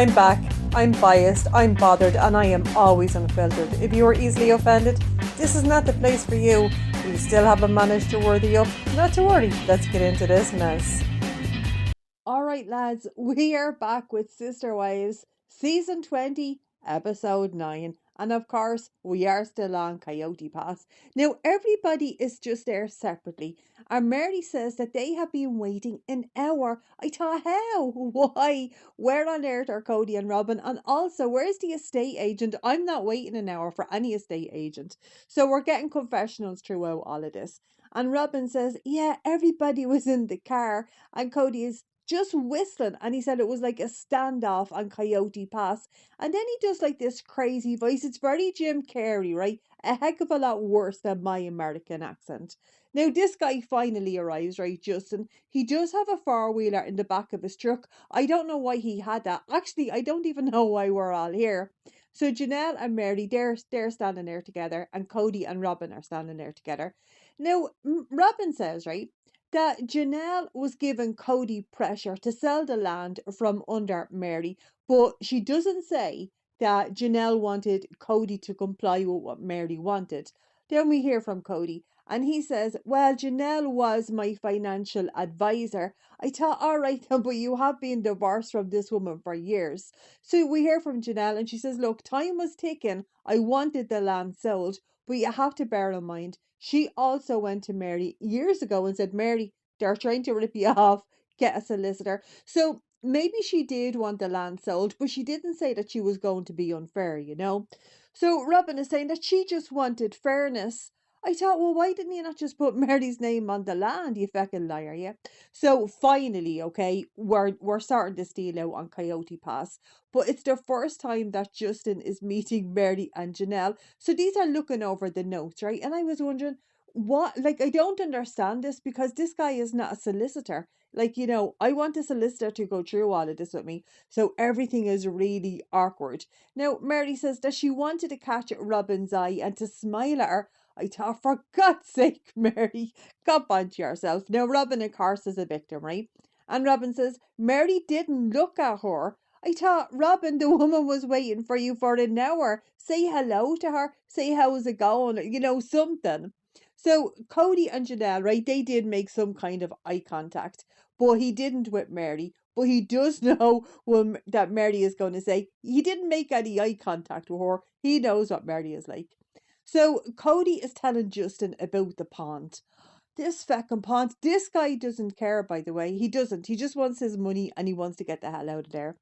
I'm back. I'm biased, I'm bothered, and I am always unfiltered. If you are easily offended, this is not the place for you. But you still haven't managed to worthy up. Not to worry, let's get into this mess. All right, lads, we are back with Sister Wives, season 20, episode 9. And of course, we are still on Coyote Pass. Now, everybody is just there separately. And Mary says that they have been waiting an hour. I thought, how? Why? Where on earth are Kody and Robyn? And also, where's the estate agent? I'm not waiting an hour for any estate agent. So we're getting confessionals throughout all of this. And Robyn says, yeah, everybody was in the car. And Kody is just whistling, and he said it was like a standoff on Coyote Pass. And then he does like this crazy voice. It's very Jim Carrey, right? A heck of a lot worse than my American accent. Now this guy finally arrives, right, Justin? He does have a four-wheeler in the back of his truck. I don't know why he had that. Actually, I don't even know why we're all here. So Janelle and Mary, they're standing there together, and Kody and Robyn are standing there together. Now, Robyn says, right, that Janelle was giving Kody pressure to sell the land from under Mary, but she doesn't say that Janelle wanted Kody to comply with what Mary wanted. Then we hear from Kody, and he says, well, Janelle was my financial advisor. I thought, all right, but you have been divorced from this woman for years. So we hear from Janelle, and she says, look, time was ticking. I wanted the land sold, but you have to bear in mind, she also went to Mary years ago and said, Mary, they're trying to rip you off, get a solicitor. So maybe she did want the land sold, but she didn't say that she was going to be unfair, you know? So Robyn is saying that she just wanted fairness. I thought, well, why didn't you not just put Mary's name on the land, you fucking liar, yeah? So finally, okay, we're starting to steal out on Coyote Pass. But it's the first time that Justin is meeting Mary and Janelle. So these are looking over the notes, right? And I was wondering, what, like, I don't understand this because this guy is not a solicitor. Like, I want a solicitor to go through all of this with me. So everything is really awkward. Now, Mary says that she wanted to catch Robin's eye and to smile at her. I thought, for God's sake, Mary, cop onto yourself. Now, Robin, of course, is a victim, right? And Robin says, Mary didn't look at her. I thought, Robin, the woman was waiting for you for an hour. Say hello to her. Say, how's it going? Something. So Kody and Janelle, right, they did make some kind of eye contact, but he didn't with Mary. But he does know that Mary is going to say he didn't make any eye contact with her. He knows what Mary is like. So Kody is telling Justin about the pond. This feckin' pond. This guy doesn't care, by the way. He doesn't. He just wants his money and he wants to get the hell out of there.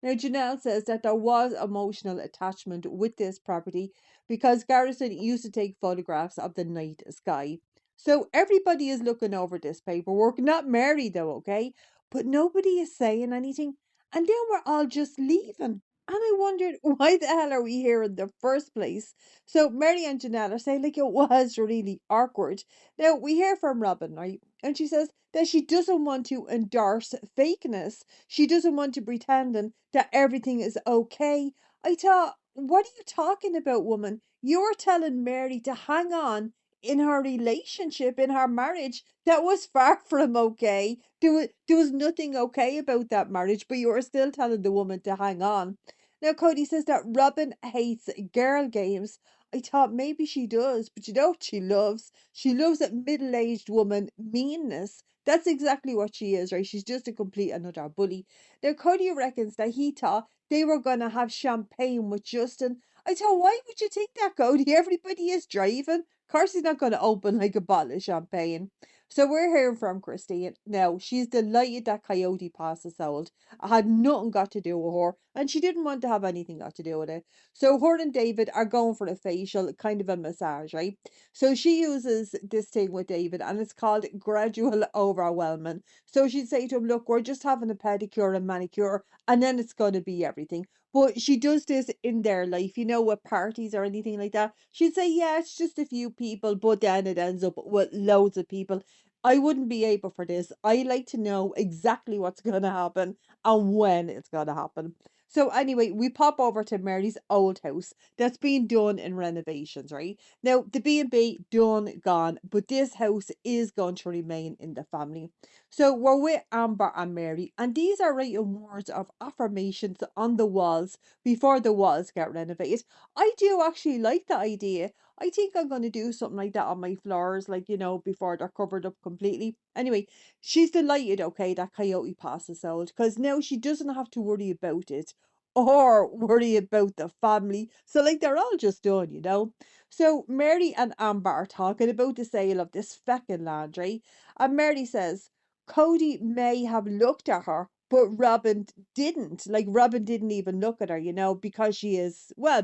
Now, Janelle says that there was emotional attachment with this property because Garrison used to take photographs of the night sky. So everybody is looking over this paperwork, not Mary though, okay? But nobody is saying anything. And then we're all just leaving. And I wondered, why the hell are we here in the first place? So Mary and Janelle are saying, like, it was really awkward. Now, we hear from Robyn, right? And she says that she doesn't want to endorse fakeness. She doesn't want to pretending that everything is okay. I thought, what are you talking about, woman? You're telling Mary to hang on in her relationship, in her marriage, that was far from okay. There was nothing okay about that marriage, but you were still telling the woman to hang on. Now, Cody says that Robyn hates girl games. I thought maybe she does, but you know what she loves? She loves a middle-aged woman meanness. That's exactly what she is, right? She's just a complete another bully. Now, Cody reckons that he thought they were gonna have champagne with Justin. I thought, why would you think that, Cody? Everybody is driving. Of course, he's not gonna open like a bottle of champagne. So we're hearing from Christine. Now, she's delighted that Coyote Pass is sold. I had nothing got to do with her, and she didn't want to have anything got to do with it. So her and David are going for a facial, kind of a massage, right? So she uses this thing with David, and it's called gradual overwhelming. So she'd say to him, look, we're just having a pedicure and manicure, and then it's going to be everything. But she does this in their life, with parties or anything like that. She'd say, yeah, it's just a few people, but then it ends up with loads of people. I wouldn't be able for this. I like to know exactly what's going to happen and when it's going to happen. So anyway, we pop over to Mary's old house that's being done in renovations, right? Now, the B&B done, gone, but this house is going to remain in the family. So we're with Amber and Mary, and these are writing words of affirmations on the walls before the walls get renovated. I do actually like the idea. I think I'm going to do something like that on my floors, like, before they're covered up completely. Anyway, she's delighted, okay, that Coyote Pass is sold, because now she doesn't have to worry about it or worry about the family. So, like, they're all just done. So, Mary and Amber are talking about the sale of this feckin' land, right? And Mary says, Kody may have looked at her, but Robyn didn't. Like, Robyn didn't even look at her, because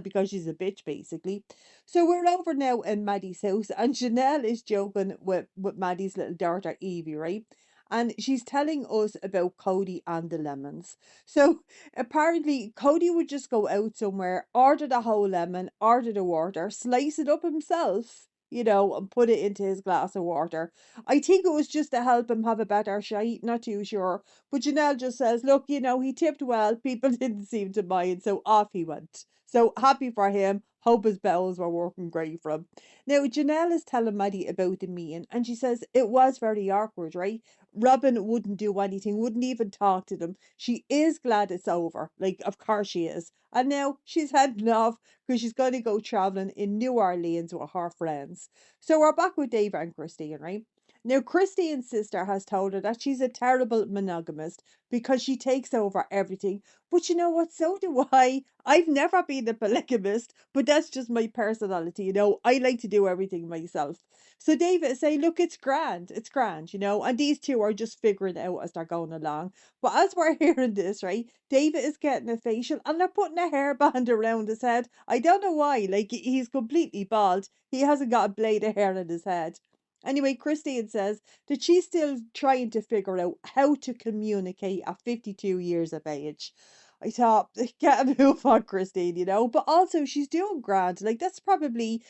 because she's a bitch, basically. So we're over now in Maddie's house, and Janelle is joking with Maddie's little daughter, Evie, right? And she's telling us about Kody and the lemons. So apparently, Kody would just go out somewhere, order the whole lemon, order the water, slice it up himself, and put it into his glass of water. I think it was just to help him have a better shite, not too sure. But Janelle just says, look, he tipped well, people didn't seem to mind, so off he went. So happy for him. Hope his bells were working great for him. Now, Janelle is telling Maddie about the meeting, and she says it was very awkward, right? Robyn wouldn't do anything, wouldn't even talk to them. She is glad it's over. Like, of course she is. And now she's heading off because she's going to go traveling in New Orleans with her friends. So we're back with Dave and Christine, right? Now, Christine's sister has told her that she's a terrible monogamist because she takes over everything. But you know what? So do I. I've never been a polygamist, but that's just my personality. I like to do everything myself. So David is saying, look, it's grand, and these two are just figuring it out as they're going along. But as we're hearing this, right, David is getting a facial and they're putting a hairband around his head. I don't know why, like he's completely bald. He hasn't got a blade of hair in his head. Anyway, Christine says that she's still trying to figure out how to communicate at 52 years of age. I thought, get a move on, Christine, but also she's doing grand. Like that's probably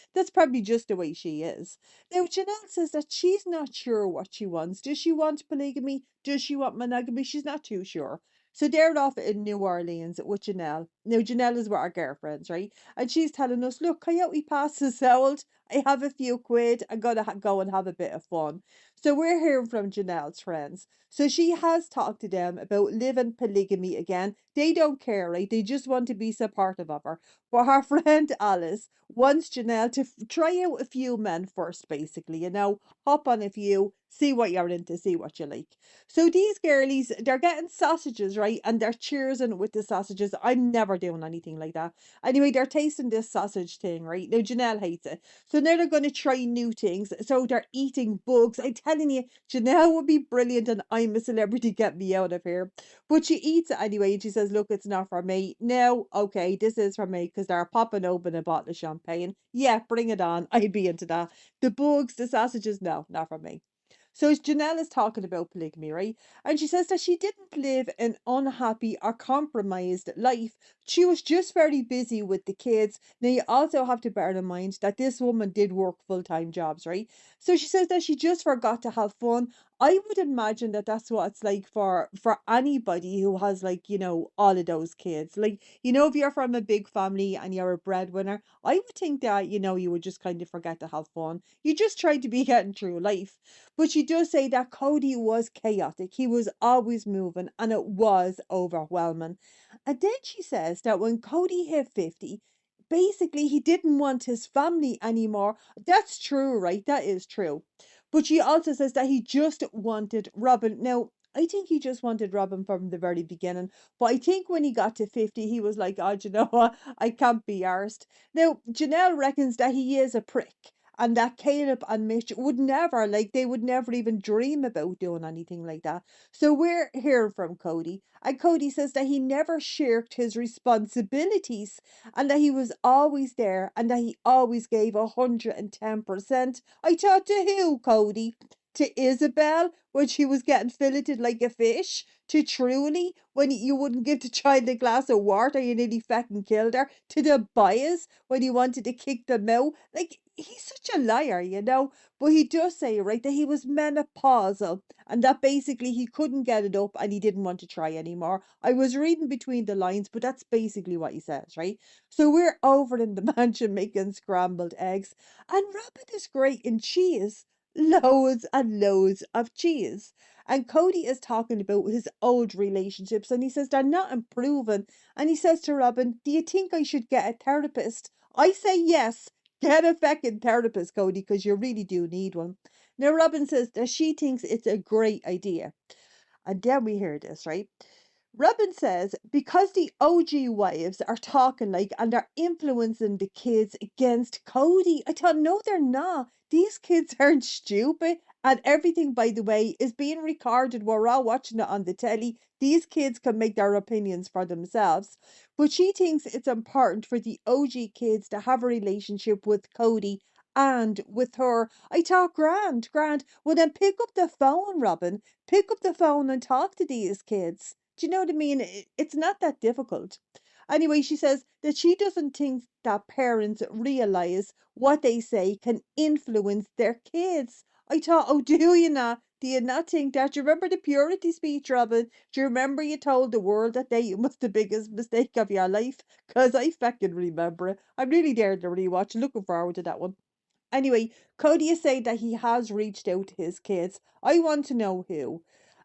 just the way she is. Now, Janelle says that she's not sure what she wants. Does she want polygamy? Does she want monogamy? She's not too sure. So they're off in New Orleans with Janelle. Now, Janelle is with our girlfriends, right? And she's telling us, look, Coyote Pass is sold. I have a few quid. I'm gonna go and have a bit of fun. So we're hearing from Janelle's friends. So she has talked to them about living polygamy again. They don't care, right? They just want to be supportive of her. But her friend Alice wants Janelle to try out a few men first, basically. Hop on a few, see what you're into, see what you like. So these girlies, they're getting sausages, right? And they're cheersing with the sausages. I'm never doing anything like that. Anyway, they're tasting this sausage thing, right? Now, Janelle hates it. So now they're going to try new things. So they're eating bugs. I'm telling you, Janelle would be brilliant and I'm a celebrity, get me out of here. But she eats it anyway and she says, look, it's not for me. No, okay, this is for me because they're popping open a bottle of champagne. Yeah, bring it on. I'd be into that. The bugs, the sausages, no, not for me. So Janelle is talking about polygamy, right? And she says that she didn't live an unhappy or compromised life. She was just very busy with the kids. Now you also have to bear in mind that this woman did work full-time jobs, right? So she says that she just forgot to have fun. I would imagine that that's what it's like for anybody who has, like, all of those kids. Like, if you're from a big family and you're a breadwinner, I would think that, you would just kind of forget to have fun. You just try to be getting through life. But she does say that Kody was chaotic. He was always moving and it was overwhelming. And then she says that when Kody hit 50, basically he didn't want his family anymore. That's true, right? That is true. But she also says that he just wanted Robyn. Now, I think he just wanted Robyn from the very beginning. But I think when he got to 50, he was like, oh, do you know what? I can't be arsed. Now, Janelle reckons that he is a prick and that Caleb and Mitch would never, like, they would never even dream about doing anything like that. So we're hearing from Kody, and Kody says that he never shirked his responsibilities and that he was always there and that he always gave 110%. I thought, to who, Kody? To Isabel when she was getting filleted like a fish? To Truly when you wouldn't give the child a glass of water, you nearly fucking killed her? To the bias when he wanted to kick them out? Like, he's such a liar. But he does say, right, that he was menopausal and that basically he couldn't get it up and he didn't want to try anymore. I was reading between the lines, but that's basically what he says, right? So we're over in the mansion making scrambled eggs, and Robyn is great in cheese. Loads and loads of cheese. And Kody is talking about his old relationships and he says they're not improving. And he says to Robyn, do you think I should get a therapist? I say yes. Get a fucking therapist, Kody, because you really do need one. Now, Robyn says that she thinks it's a great idea. And then we hear this, right? Robyn says because the OG wives are talking like and they're influencing the kids against Kody. I thought, no, they're not. These kids aren't stupid. And everything, by the way, is being recorded. We're all watching it on the telly. These kids can make their opinions for themselves. But she thinks it's important for the OG kids to have a relationship with Kody and with her. I thought, grand, grand. Well, then pick up the phone, Robyn. Pick up the phone and talk to these kids. Do you know what I mean? It's not that difficult. Anyway, she says that she doesn't think that parents realize what they say can influence their kids. I thought, oh, do you not? Do you not think that? Do you remember the purity speech, Robyn? Do you remember you told the world that day it was the biggest mistake of your life? Because I fucking remember it. I'm really there to rewatch. Looking forward to that one. Anyway, Kody is saying that he has reached out to his kids. I want to know who.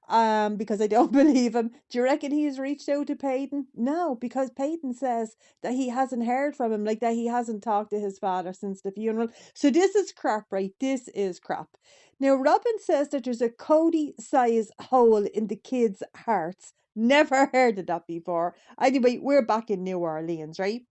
Because I don't believe him. Do you reckon he's reached out to Peyton? No, because Peyton says that he hasn't heard from him, like that he hasn't talked to his father since the funeral. So this is crap, right? This is crap. Now, Robyn says that there's a Kody size hole in the kids' hearts. Never heard of that before. Anyway, we're back in New Orleans, right?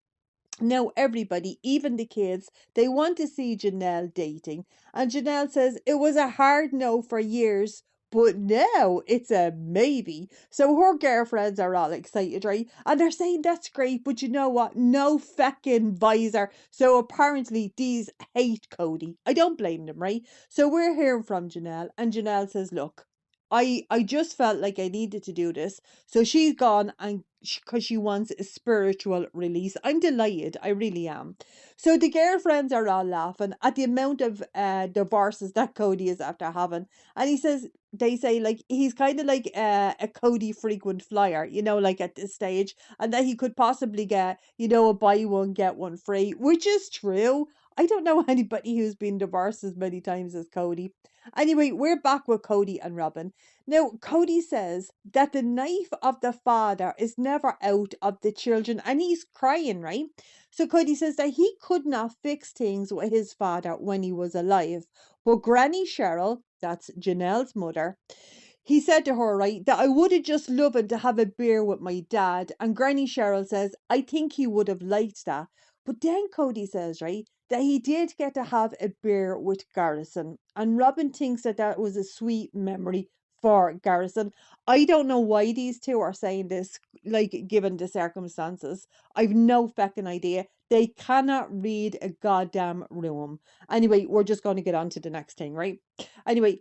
Now, everybody, even the kids, they want to see Janelle dating. And Janelle says it was a hard no for years, but now it's a maybe. So her girlfriends are all excited, right? And they're saying that's great, but you know what? No fucking visor. So apparently these hate Kody. I don't blame them, right? So we're hearing from Janelle, and Janelle says, look, I just felt like I needed to do this. So she's gone and because she wants a spiritual release. I'm delighted. I really am. So the girlfriends are all laughing at the amount of divorces that Kody is after having. And he says, they say like he's kind of like a Kody frequent flyer, you know, like at this stage, and that he could possibly get, you know, a buy one, get one free, which is true. I don't know anybody who's been divorced as many times as Kody. Anyway, we're back with Kody and Robyn. Now, Kody says that the knife of the father is never out of the children, and he's crying, right? So Cody says that he could not fix things with his father when he was alive. But Granny Cheryl, that's Janelle's mother, he said to her, right, that I would have just loved to have a beer with my dad. And Granny Cheryl says, I think he would have liked that. But then Cody says, right, that he did get to have a beer with Garrison. And Robyn thinks that that was a sweet memory for Garrison. I don't know why these two are saying this, like, given the circumstances. I've no fucking idea. They cannot read a goddamn room. Anyway, we're just going to get on to the next thing, right? Anyway,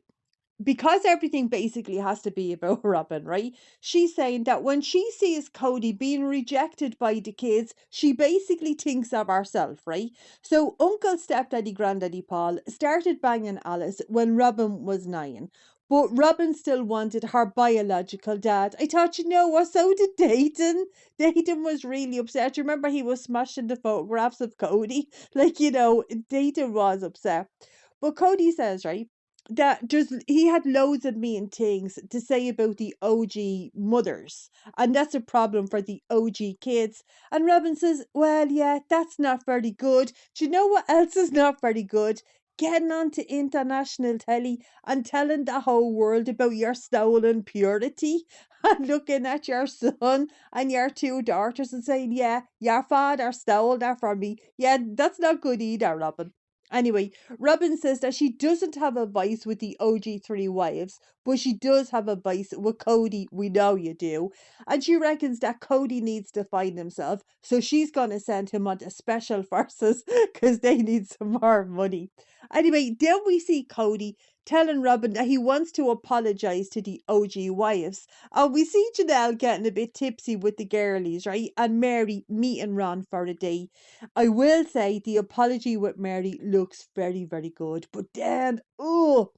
because everything basically has to be about Robyn, right? She's saying that when she sees Kody being rejected by the kids, she basically thinks of herself, right? So Uncle Stepdaddy Granddaddy Paul started banging Alice when Robyn was 9. But Robyn still wanted her biological dad. I thought, you know what, so did Dayton. Dayton was really upset. You remember he was smashing the photographs of Kody? Like, you know, Dayton was upset. But Kody says, right, that just he had loads of mean things to say about the OG mothers, and that's a problem for the OG kids. And Robyn says, well, yeah, that's not very good. Do you know what else is not very good? Getting onto international telly and telling the whole world about your stolen purity and looking at your son and your two daughters and saying, yeah, your father stole that from me. Yeah, that's not good either, Robyn. Anyway, Robyn says that she doesn't have a vice with the OG three wives, but she does have a vice with Kody. We know you do. And she reckons that Kody needs to find himself, so she's going to send him on to special forces because they need some more money. Anyway, then we see Kody telling Robyn that he wants to apologize to the OG wives. And we see Janelle getting a bit tipsy with the girlies, right? And Mary meeting Ron for a day. I will say the apology with Mary looks very, very good. But then, oh,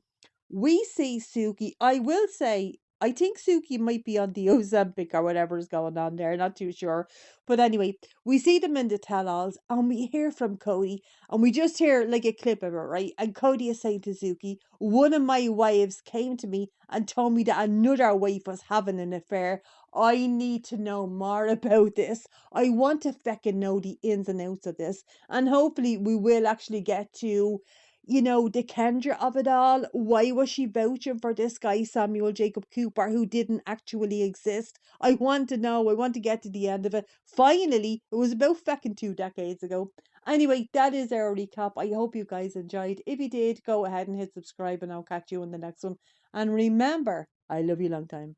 we see Suki. I will say I think Suki might be on the Ozempic or whatever's going on there, not too sure. But anyway, we see them in the tell-alls and we hear from Kody and we just hear like a clip of it, right? And Kody is saying to Suki, one of my wives came to me and told me that another wife was having an affair. I need to know more about this. I want to feckin' know the ins and outs of this. And hopefully we will actually get to, the Kendra of it all. Why was she vouching for this guy, Samuel Jacob Cooper, who didn't actually exist? I want to know. I want to get to the end of it. Finally, it was about feckin' 2 decades ago. Anyway, that is our recap. I hope you guys enjoyed. If you did, go ahead and hit subscribe, and I'll catch you in the next one. And remember, I love you long time.